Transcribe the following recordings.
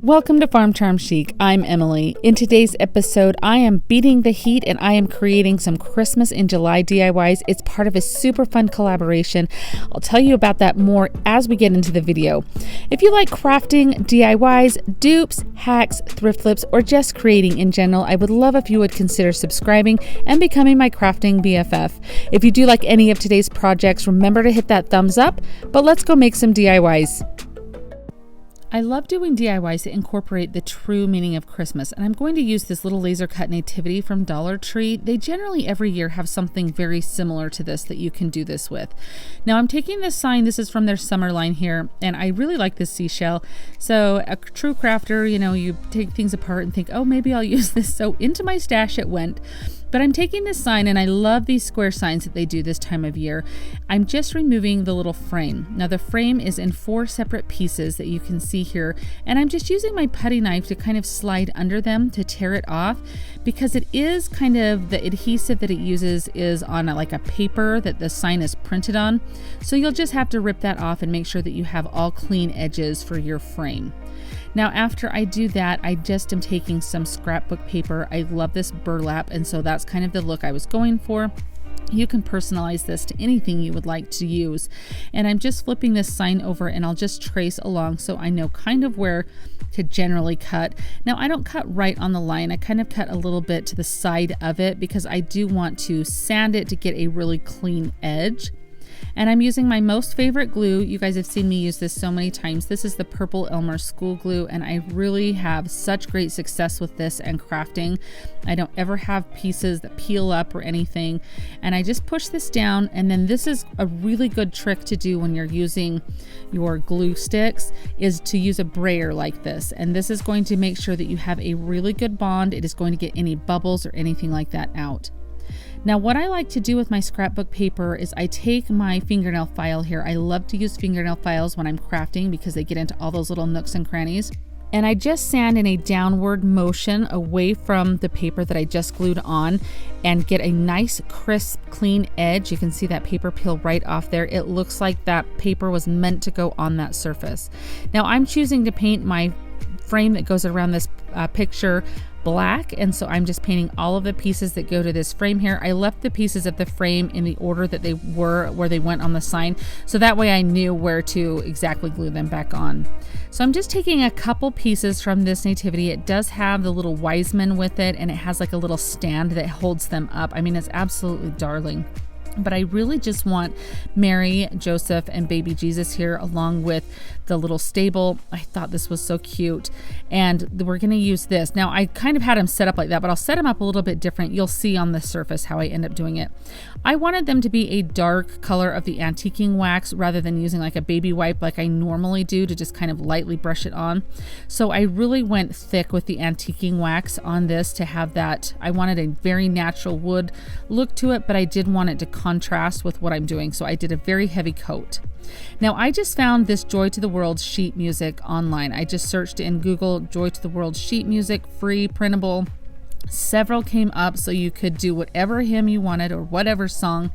Welcome to Farm Charm Chic. I'm Emily. In today's episode, I am beating the heat and I am creating some Christmas in July DIYs. It's part of a super fun collaboration. I'll tell you about that more as we get into the video. If you like crafting, DIYs, dupes, hacks, thrift flips, or just creating in general, I would love if you would consider subscribing and becoming my crafting BFF. If you do like any of today's projects, remember to hit that thumbs up, but let's go make some DIYs. I love doing DIYs that incorporate the true meaning of Christmas, and I'm going to use this little laser cut Nativity from Dollar Tree. They generally every year have something very similar to this that you can do this with. Now I'm taking this sign, this is from their summer line here, and I really like this seashell. So a true crafter, you take things apart and think, oh, maybe I'll use this. So into my stash it went. But I'm taking this sign, and I love these square signs that they do this time of year. I'm just removing the little frame. Now the frame is in 4 separate pieces that you can see here, and I'm just using my putty knife to kind of slide under them to tear it off, because it is kind of, the adhesive that it uses is on like a paper that the sign is printed on. So you'll just have to rip that off and make sure that you have all clean edges for your frame. Now after I do that, I just am taking some scrapbook paper. I love this burlap, and so that's kind of the look I was going for. You can personalize this to anything you would like to use. And I'm just flipping this sign over, and I'll just trace along so I know kind of where to generally cut. Now I don't cut right on the line. I kind of cut a little bit to the side of it because I do want to sand it to get a really clean edge. And I'm using my most favorite glue. You guys have seen me use this so many times. This is the Purple Elmer School Glue, and I really have such great success with this and crafting. I don't ever have pieces that peel up or anything. And I just push this down, and then this is a really good trick to do when you're using your glue sticks, is to use a brayer like this. And this is going to make sure that you have a really good bond. It is going to get any bubbles or anything like that out. Now what I like to do with my scrapbook paper is I take my fingernail file here. I love to use fingernail files when I'm crafting because they get into all those little nooks and crannies. And I just sand in a downward motion away from the paper that I just glued on and get a nice crisp clean edge. You can see that paper peel right off there. It looks like that paper was meant to go on that surface. Now I'm choosing to paint my frame that goes around this picture black, and so I'm just painting all of the pieces that go to this frame here. I left the pieces of the frame in the order that they were, where they went on the sign, so that way I knew where to exactly glue them back on. So I'm just taking a couple pieces from this Nativity. It does have the little Wiseman with it, and it has like a little stand that holds them up. I mean, it's absolutely darling. But I really just want Mary, Joseph, and baby Jesus here, along with the little stable. I thought this was so cute, and we're going to use this. Now I kind of had them set up like that, but I'll set them up a little bit different. You'll see on the surface how I end up doing it. I wanted them to be a dark color of the antiquing wax rather than using like a baby wipe like I normally do to just kind of lightly brush it on. So I really went thick with the antiquing wax on this to have that. I wanted a very natural wood look to it, but I did want it to contrast with what I'm doing, so I did a very heavy coat. Now I just found this Joy to the World sheet music online. I just searched in Google Joy to the World sheet music, free, printable. Several came up, so you could do whatever hymn you wanted or whatever song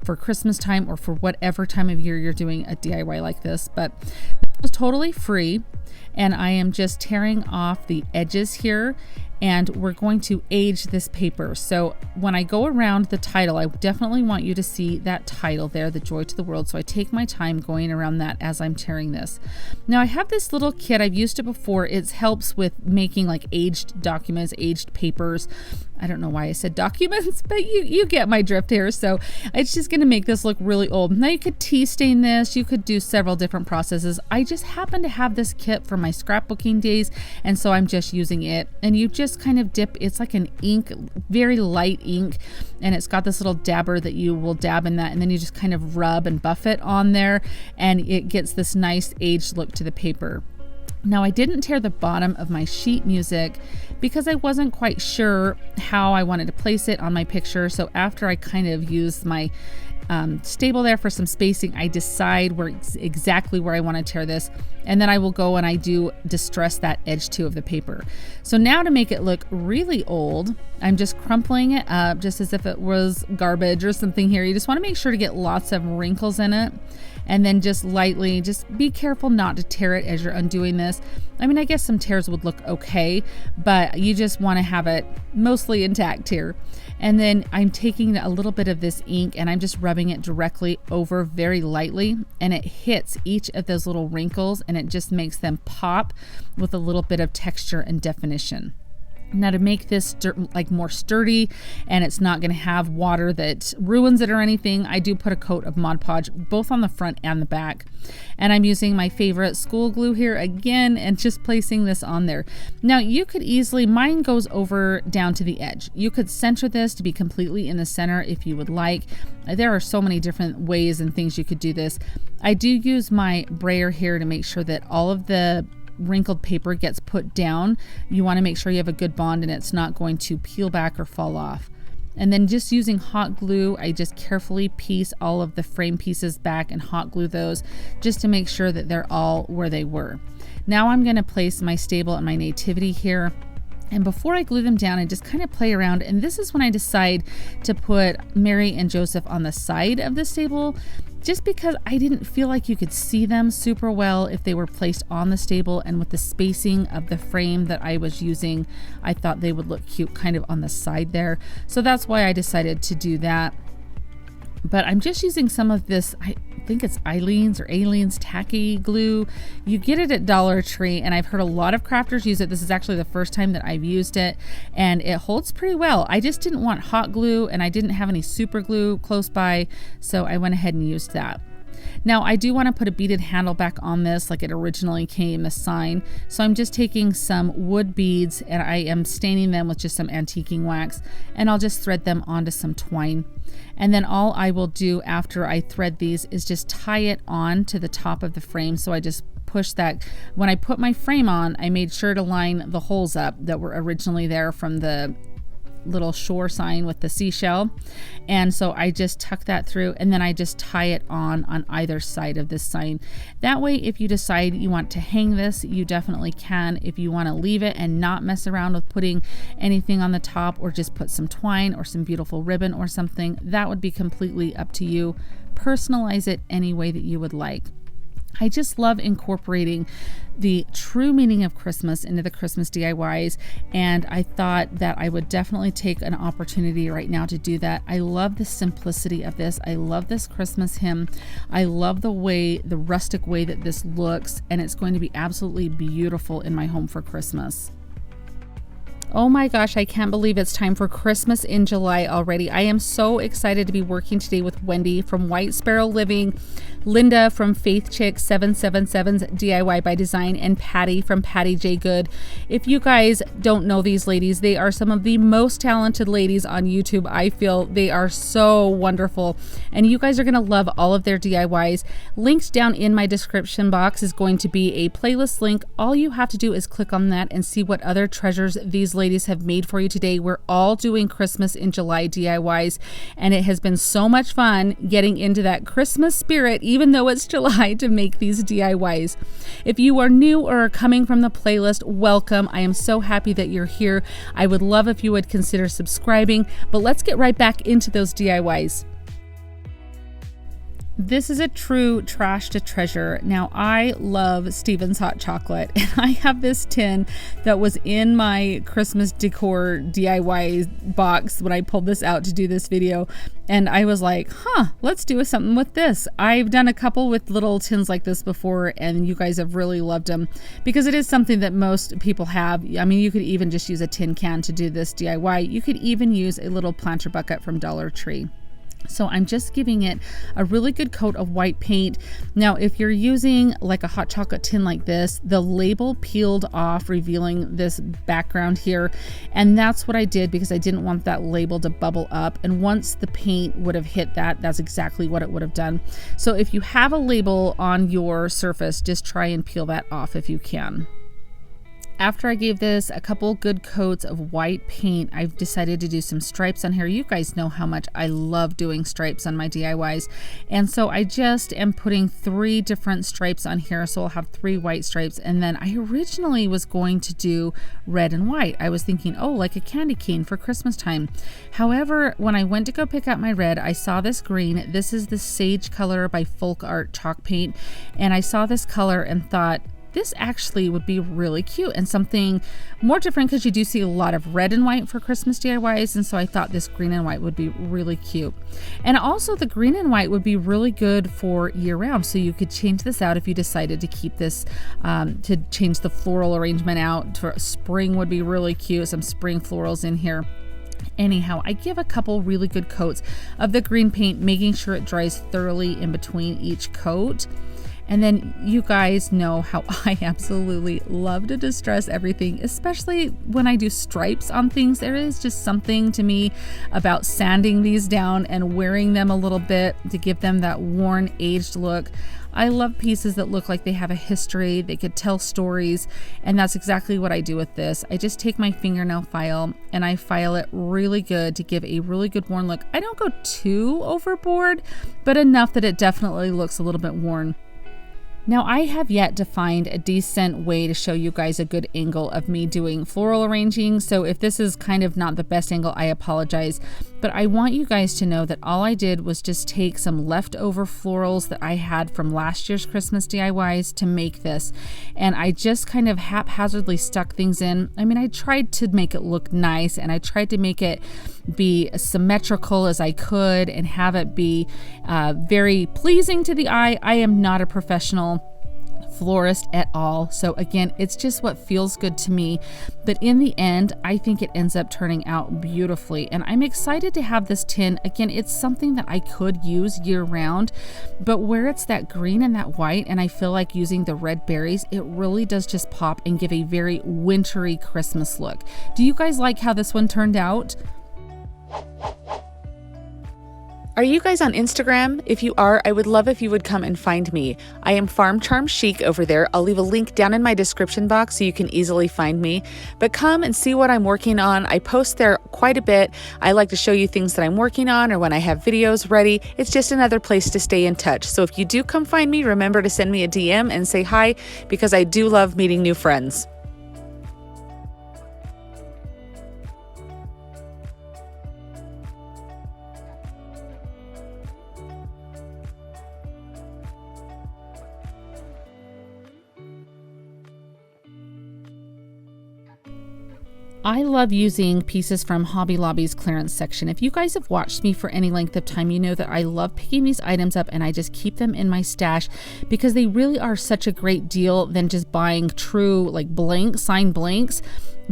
for Christmas time or for whatever time of year you're doing a DIY like this. But it was totally free, and I am just tearing off the edges here, and we're going to age this paper. So when I go around the title, I definitely want you to see that title there, the Joy to the World. So I take my time going around that as I'm tearing this. Now I have this little kit. I've used it before. It helps with making like aged documents, aged papers. I don't know why I said documents, but you get my drift here. So it's just going to make this look really old. Now you could tea stain this. You could do several different processes. I just happen to have this kit for my scrapbooking days, and so I'm just using it. And you just kind of dip. It's like an ink, very light ink, and it's got this little dabber that you will dab in that, and then you just kind of rub and buff it on there, and it gets this nice aged look to the paper. Now I didn't tear the bottom of my sheet music because I wasn't quite sure how I wanted to place it on my picture. So after I kind of used my stable there for some spacing, I decide exactly where I want to tear this, and then I will go and I do distress that edge too of the paper. So now to make it look really old, I'm just crumpling it up just as if it was garbage or something here. You just want to make sure to get lots of wrinkles in it. and then just lightly, just be careful not to tear it as you're undoing this. I mean, I guess some tears would look okay, but you just want to have it mostly intact here. And then I'm taking a little bit of this ink and I'm just rubbing it directly over very lightly, and it hits each of those little wrinkles and it just makes them pop with a little bit of texture and definition. Now, to make this like more sturdy and it's not going to have water that ruins it or anything, I do put a coat of Mod Podge both on the front and the back. And I'm using my favorite school glue here again and just placing this on there. Now, you could easily, mine goes over down to the edge. You could center this to be completely in the center if you would like. There are so many different ways and things you could do this. I do use my brayer here to make sure that all of the wrinkled paper gets put down. You want to make sure you have a good bond and it's not going to peel back or fall off. And then just using hot glue, I just carefully piece all of the frame pieces back and hot glue those just to make sure that they're all where they were. Now I'm going to place my stable and my nativity here. And before I glue them down, I just kind of play around. And this is when I decide to put Mary and Joseph on the side of the stable, just because I didn't feel like you could see them super well if they were placed on the stable, and with the spacing of the frame that I was using, I thought they would look cute kind of on the side there. So that's why I decided to do that. But I'm just using some of this, I think it's Aleen's tacky glue. You get it at Dollar Tree, and I've heard a lot of crafters use it. This is actually the first time that I've used it, and it holds pretty well. I just didn't want hot glue, and I didn't have any super glue close by, so I went ahead and used that. Now, I do want to put a beaded handle back on this like it originally came, the sign. So I'm just taking some wood beads and I am staining them with just some antiquing wax, and I'll just thread them onto some twine. And then all I will do after I thread these is just tie it on to the top of the frame. So I just push that. When I put my frame on, I made sure to line the holes up that were originally there from the little shore sign with the seashell, and so I just tuck that through, and then I just tie it on either side of this sign. That way, if you decide you want to hang this, you definitely can. If you want to leave it and not mess around with putting anything on the top, or just put some twine or some beautiful ribbon or something, that would be completely up to you. Personalize it any way that you would like. I just love incorporating the true meaning of Christmas into the Christmas DIYs, and I thought that I would definitely take an opportunity right now to do that. I love the simplicity of this. I love this Christmas hymn. I love the rustic way that this looks, and it's going to be absolutely beautiful in my home for Christmas. Oh my gosh, I can't believe it's time for Christmas in July already. I am so excited to be working today with Wendy from White Sparrow Living, Linda from Faith Chick 777's DIY by Design, and Patty from Patty J. Good. If you guys don't know these ladies, they are some of the most talented ladies on YouTube. I feel they are so wonderful, and you guys are going to love all of their DIYs. Linked down in my description box is going to be a playlist link. All you have to do is click on that and see what other treasures these ladies have made for you today. We're all doing Christmas in July DIYs, and it has been so much fun getting into that Christmas spirit, even though it's July, to make these DIYs. If you are new or are coming from the playlist, welcome. I am so happy that you're here. I would love if you would consider subscribing, but let's get right back into those DIYs. This is a true trash to treasure. Now, I love Stephen's hot chocolate, and I have this tin that was in my Christmas decor DIY box when I pulled this out to do this video, and I was like, let's do something with this. I've done a couple with little tins like this before, and you guys have really loved them because it is something that most people have. I mean, you could even just use a tin can to do this DIY. You could even use a little planter bucket from Dollar Tree. So I'm just giving it a really good coat of white paint. Now, if you're using like a hot chocolate tin like this, the label peeled off, revealing this background here. And that's what I did because I didn't want that label to bubble up. And once the paint would have hit that, that's exactly what it would have done. So if you have a label on your surface, just try and peel that off if you can. After I gave this a couple good coats of white paint, I've decided to do some stripes on here. You guys know how much I love doing stripes on my DIYs. And so I just am putting 3 different stripes on here. So I'll have 3 white stripes. And then I originally was going to do red and white. I was thinking, oh, like a candy cane for Christmas time. However, when I went to go pick up my red, I saw this green. This is the Sage color by Folk Art chalk paint. And I saw this color and thought, this actually would be really cute and something more different, because you do see a lot of red and white for Christmas DIYs, and so I thought this green and white would be really cute. And also the green and white would be really good for year round, so you could change this out if you decided to keep this, to change the floral arrangement out. For spring would be really cute, some spring florals in here. Anyhow, I give a couple really good coats of the green paint, making sure it dries thoroughly in between each coat. And then you guys know how I absolutely love to distress everything, especially when I do stripes on things. There is just something to me about sanding these down and wearing them a little bit to give them that worn, aged look. I love pieces that look like they have a history, they could tell stories, and that's exactly what I do with this. I just take my fingernail file and I file it really good to give a really good worn look. I don't go too overboard, but enough that it definitely looks a little bit worn. Now, I have yet to find a decent way to show you guys a good angle of me doing floral arranging, so if this is kind of not the best angle, I apologize. But I want you guys to know that all I did was just take some leftover florals that I had from last year's Christmas DIYs to make this, and I just kind of haphazardly stuck things in. I mean, I tried to make it look nice, and I tried to make it be as symmetrical as I could and have it be very pleasing to the eye. I am not a professional florist at all, so again, it's just what feels good to me, but in the end I think it ends up turning out beautifully, and I'm excited to have this tin. Again, it's something that I could use year round, but where it's that green and that white, and I feel like using the red berries, it really does just pop and give a very wintry Christmas look. Do you guys like how this one turned out? Are you guys on Instagram? If you are, I would love if you would come and find me. I am Farm Charm Chic over there. I'll leave a link down in my description box so you can easily find me. But come and see what I'm working on. I post there quite a bit. I like to show you things that I'm working on, or when I have videos ready. It's just another place to stay in touch. So if you do come find me, remember to send me a DM and say hi, because I do love meeting new friends. I love using pieces from Hobby Lobby's clearance section. If you guys have watched me for any length of time, you know that I love picking these items up and I just keep them in my stash because they really are such a great deal than just buying true like signed blanks,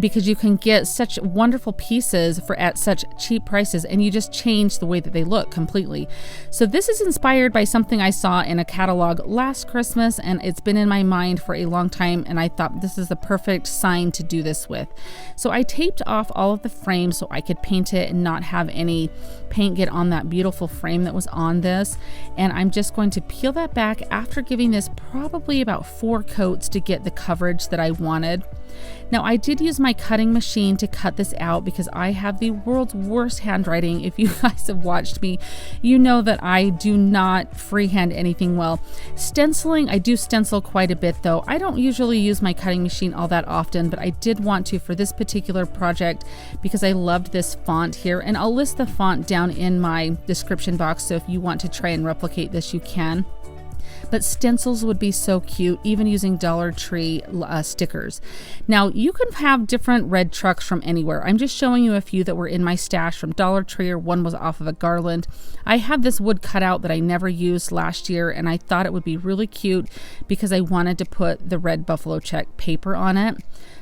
because you can get such wonderful pieces at such cheap prices, and you just change the way that they look completely. So this is inspired by something I saw in a catalog last Christmas, and it's been in my mind for a long time, and I thought this is the perfect sign to do this with. So I taped off all of the frames so I could paint it and not have any paint get on that beautiful frame that was on this, and I'm just going to peel that back after giving this probably about 4 coats to get the coverage that I wanted. Now, I did use my cutting machine to cut this out because I have the world's worst handwriting. If you guys have watched me, you know that I do not freehand anything well. Stenciling, I do stencil quite a bit though. I don't usually use my cutting machine all that often, but I did want to for this particular project because I loved this font here, and I'll list the font down in my description box, so if you want to try and replicate this, you can. But stencils would be so cute, even using Dollar Tree stickers. Now, you can have different red trucks from anywhere. I'm just showing you a few that were in my stash from Dollar Tree, or one was off of a garland. I have this wood cutout that I never used last year, and I thought it would be really cute because I wanted to put the red buffalo check paper on it.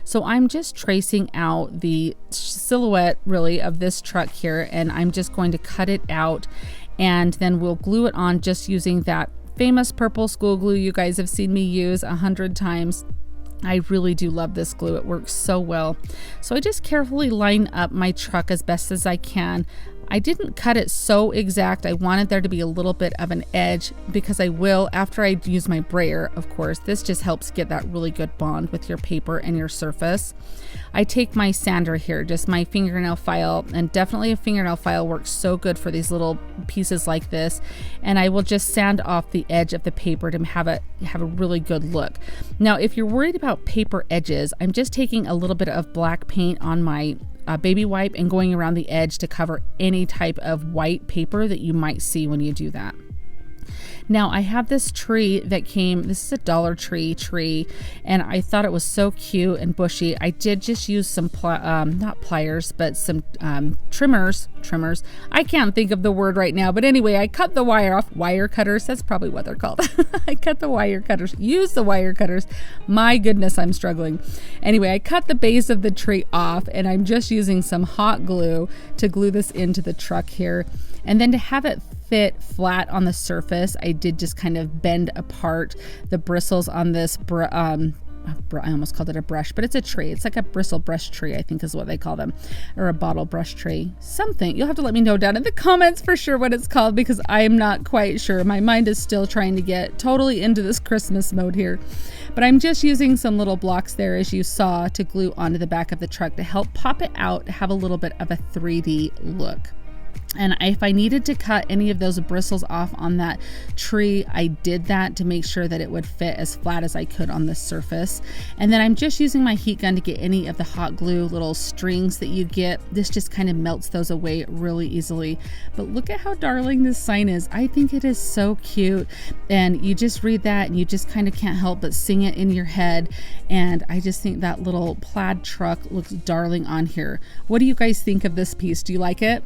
So I'm just tracing out the silhouette really of this truck here, and I'm just going to cut it out, and then we'll glue it on just using that famous purple school glue you guys have seen me use 100 times. I really do love this glue. It works so well. So I just carefully line up my truck as best as I can. I didn't cut it so exact. I wanted there to be a little bit of an edge because I will, after I use my brayer, of course, this just helps get that really good bond with your paper and your surface. I take my sander here, just my fingernail file, and definitely a fingernail file works so good for these little pieces like this. And I will just sand off the edge of the paper to have a really good look. Now, if you're worried about paper edges, I'm just taking a little bit of black paint on my baby wipe and going around the edge to cover any type of white paper that you might see when you do that. Now I have this tree that came, this is a Dollar Tree, and I thought it was so cute and bushy. I did just use some, not pliers, but some trimmers. I can't think of the word right now, but anyway, I cut the wire off. Wire cutters, that's probably what they're called. I cut the wire cutters, use the wire cutters. My goodness, I'm struggling. Anyway, I cut the base of the tree off, and I'm just using some hot glue to glue this into the truck here. And then to have it fit flat on the surface, I did just kind of bend apart the bristles on this, I almost called it a brush, but it's a tree. It's like a bristle brush tree, I think is what they call them, or a bottle brush tree, something. You'll have to let me know down in the comments for sure what it's called, because I'm not quite sure. My mind is still trying to get totally into this Christmas mode here. But I'm just using some little blocks there, as you saw, to glue onto the back of the truck to help pop it out, have a little bit of a 3D look. And if I needed to cut any of those bristles off on that tree, I did that to make sure that it would fit as flat as I could on the surface. And then I'm just using my heat gun to get any of the hot glue little strings that you get. This just kind of melts those away really easily. But look at how darling this sign is. I think it is so cute. And you just read that and you just kind of can't help but sing it in your head. And I just think that little plaid truck looks darling on here. What do you guys think of this piece? Do you like it?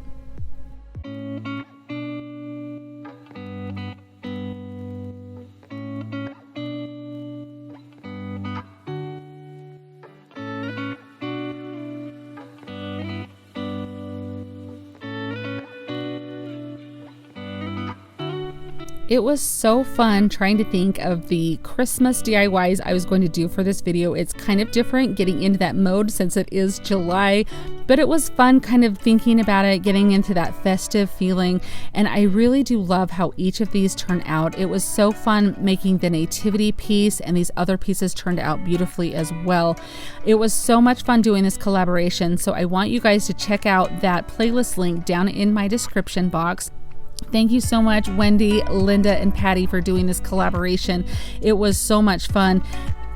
It was so fun trying to think of the Christmas DIYs I was going to do for this video. It's kind of different getting into that mode since it is July, but it was fun kind of thinking about it, getting into that festive feeling. And I really do love how each of these turned out. It was so fun making the nativity piece, and these other pieces turned out beautifully as well. It was so much fun doing this collaboration. So I want you guys to check out that playlist link down in my description box. Thank you so much, Wendy, Linda, and Patty, for doing this collaboration. It was so much fun,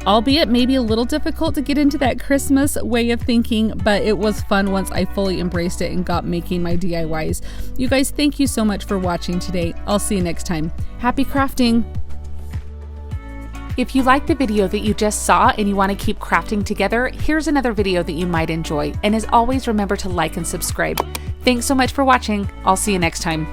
albeit maybe a little difficult to get into that Christmas way of thinking, but it was fun once I fully embraced it and got making my DIYs. You guys, thank you so much for watching today. I'll see you next time. Happy crafting! If you liked the video that you just saw and you want to keep crafting together, here's another video that you might enjoy. And as always, remember to like and subscribe. Thanks so much for watching. I'll see you next time.